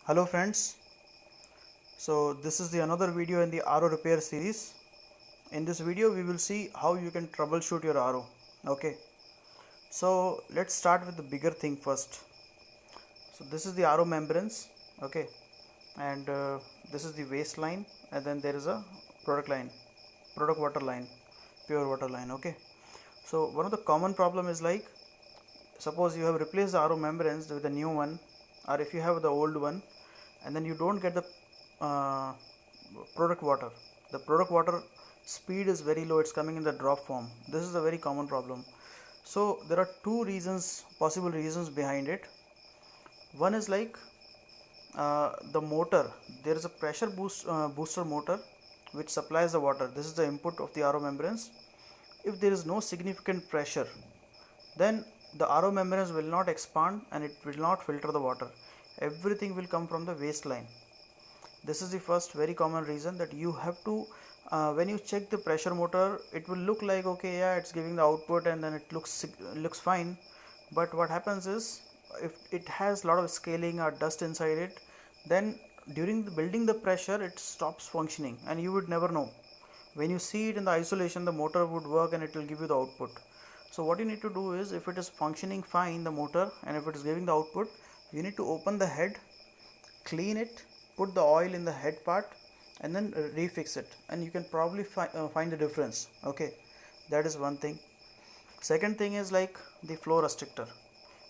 Hello friends, so this is the another video in the RO repair series. In this video we will see how you can troubleshoot your RO. Okay, so let's start with the bigger thing first. So this is the RO membranes, okay, and this is the waste line, and then there is a product line, product water line, pure water line. Okay, so one of the common problem is like, suppose you have replaced the RO membranes with a new one, or if you have the old one and then you don't get the uh, product water, the product water speed is very low, it's coming in the drop form. This is a very common problem. So there are two reasons, possible reasons behind it. One is like the motor, there is a pressure booster motor which supplies the water. This is the input of the RO membranes. If there is no significant pressure, then the RO membranes will not expand and it will not filter the water. Everything will come from the waste line. This is the first very common reason, that you have to when you check the pressure motor, it will look like, okay, yeah, it's giving the output and then it looks fine. But what happens is, if it has a lot of scaling or dust inside it, then during the building the pressure it stops functioning and you would never know. When you see it in the isolation, the motor would work and it will give you the output. So what you need to do is, if it is functioning fine, the motor, and if it is giving the output, you need to open the head, clean it, put the oil in the head part, and then refix it, and you can probably find the difference. Okay, that is one thing. Second thing is like the flow restrictor.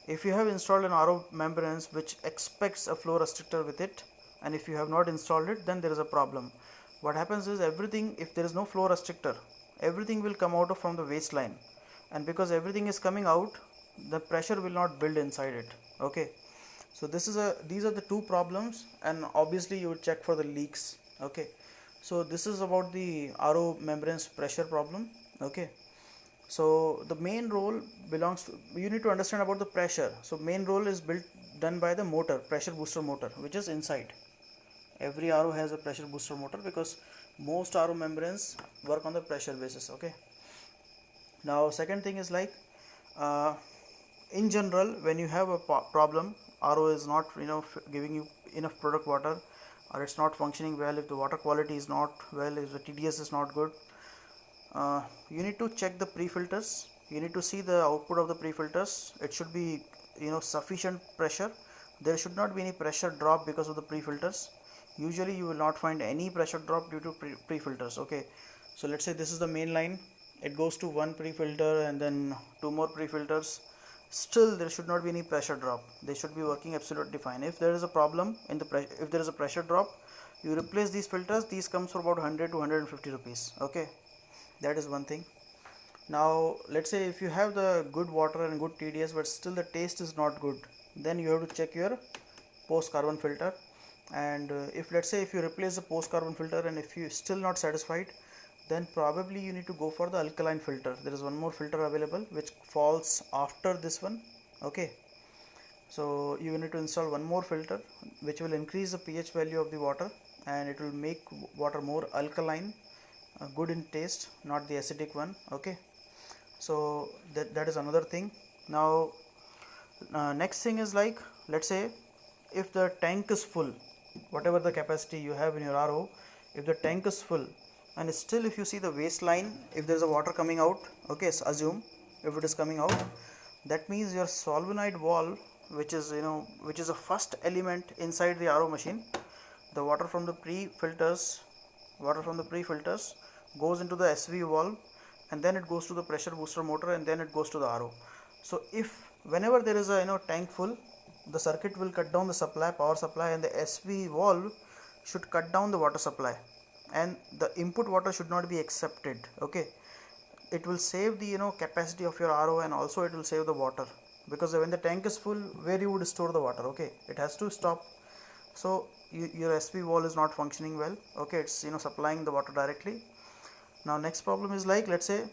If you have installed an RO membranes which expects a flow restrictor with it, and if you have not installed it, then there is a problem. What happens is, everything, if there is no flow restrictor, everything will come out from the waste line, and because everything is coming out, the pressure will not build inside it. Okay, so these are the two problems, and obviously you would check for the leaks. Okay, so this is about the RO membranes pressure problem. Okay, so the main role belongs to, you need to understand about the pressure. So main role is done by the motor, pressure booster motor, which is inside. Every RO has a pressure booster motor because most RO membranes work on the pressure basis. Okay, now second thing is like, uh, in general, when you have a problem, RO is not giving you enough product water, or it's not functioning well, if the water quality is not well, if the TDS is not good, you need to check the pre-filters. You need to see the output of the pre-filters. It should be sufficient pressure. There should not be any pressure drop because of the pre-filters. Usually you will not find any pressure drop due to pre-filters. Okay, so let's say this is the main line, it goes to one pre-filter and then two more pre-filters. Still there should not be any pressure drop, they should be working absolutely fine. If there is a problem in the if there is a pressure drop, you replace these filters. These comes for about 100 to 150 rupees. Okay, that is one thing. Now let's say if you have the good water and good TDS but still the taste is not good, then you have to check your post carbon filter. And if let's say if you replace the post carbon filter and if you still not satisfied, then probably you need to go for the alkaline filter. There is one more filter available which falls after this one. Okay, so you need to install one more filter which will increase the pH value of the water, and it will make water more alkaline, good in taste, not the acidic one. Okay, so that is another thing. Now next thing is like, let's say if the tank is full, whatever the capacity you have in your RO, if the tank is full and still if you see the waste line, if there is a water coming out, okay, so assume if it is coming out, that means your solenoid valve, which is which is a first element inside the RO machine, the water from the pre-filters goes into the SV valve, and then it goes to the pressure booster motor, and then it goes to the RO. So if whenever there is a tank full, the circuit will cut down the power supply, and the SV valve should cut down the water supply, and the input water should not be accepted. Okay, it will save the capacity of your RO, and also it will save the water, because when the tank is full, where you would store the water? Okay, it has to stop. So your SV valve is not functioning well. Okay, it's supplying the water directly. Now next problem is like, let's say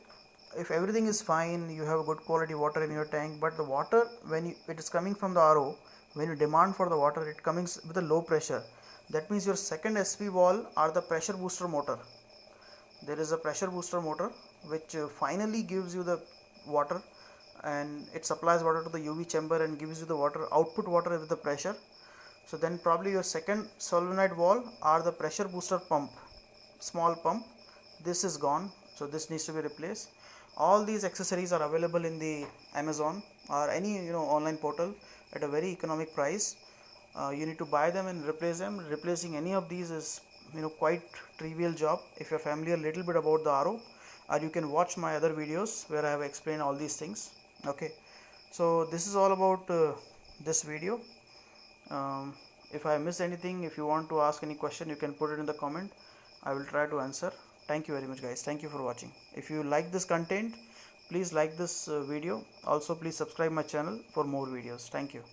if everything is fine, you have good quality water in your tank, but the water, when it is coming from the RO, when you demand for the water, it comes with a low pressure. That means your second SV valve are the pressure booster motor. There is a pressure booster motor which finally gives you the water, and it supplies water to the UV chamber and gives you the water output water with the pressure. So then probably your second solenoid valve or the pressure booster pump, small pump, this is gone, so this needs to be replaced. All these accessories are available in the Amazon or any online portal at a very economic price. You need to buy them and replace them. Replacing any of these is quite trivial job if you're familiar a little bit about the RO, or you can watch my other videos where I have explained all these things. Okay, so this is all about this video. If I miss anything, if you want to ask any question, you can put it in the comment. I will try to answer. Thank you very much, guys. Thank you for watching. If you like this content, please like this video. Also, please subscribe my channel for more videos. Thank you.